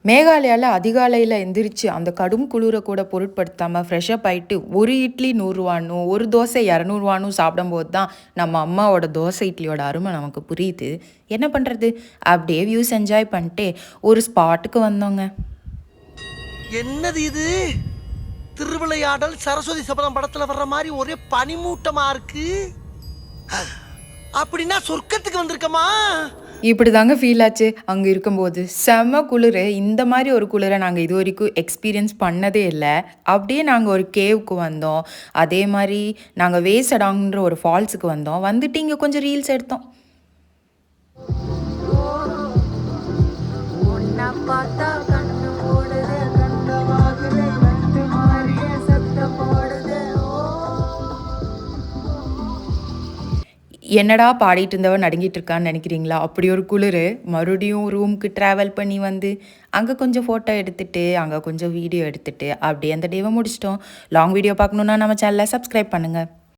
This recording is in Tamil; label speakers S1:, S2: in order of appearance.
S1: மேகாலயால அதிகாலையில எந்திரிச்சு, அந்த கடும் குளிர கூட பொருட்படுத்தாம ஃப்ரெஷ்அப் ஆயிட்டு, ஒரு இட்லி ரூ. 100னும், ஒரு தோசை ரூ. 200னும் சாப்பிடும்போது தான், நம்ம அம்மாவோட தோசை, இட்லியோட அருமை நமக்கு புரியுது. என்ன பண்றது? அப்படியே வியூஸ் என்ஜாய் பண்ணிட்டு, ஒரு ஸ்பாட்டுக்கு வந்தோங்க.
S2: என்னது இது? திருவிளையாடல் சரஸ்வதி சபதம் படத்துல வர்ற மாதிரி ஒரே பனிமூட்டமா இருக்கு. அப்படின்னா சொர்க்கத்துக்கு வந்திருக்கமா?
S1: இப்படிதாங்க ஃபீல் ஆச்சு அங்க இருக்கும்போது. செம்ம குளிரு. இந்த மாரி ஒரு குளிர நாங்க இதுவரைக்கும் எக்ஸ்பீரியன்ஸ் பண்ணதே இல்ல. அப்படியே நாங்க ஒரு கேவுக்கு வந்தோம். அதே மாரி நாங்க வேசடாங்ன்ற ஒரு ஃபால்ஸுக்கு வந்தோம். வந்துட்டு இங்க கொஞ்சம் ரீல்ஸ் எடுத்தோம். என்னடா பாடிட்டு இருந்தவ நடுங்கிட்டு இருக்கான்னு நெனைக்கிறீங்களா? அப்படி ஒரு குளிரு. மறுபடியும் ரூமுக்கு ட்ராவல் பண்ணி வந்து, அங்க கொஞ்சம் ஃபோட்டோ எடுத்துட்டு, அங்க கொஞ்சம் வீடியோ எடுத்துட்டு, அப்படியே அந்த டேவ முடிச்சுட்டோம். லாங் வீடியோ பார்க்கணும்னா நம்ம சேனல சப்ஸ்கிரைப் பண்ணுங்க.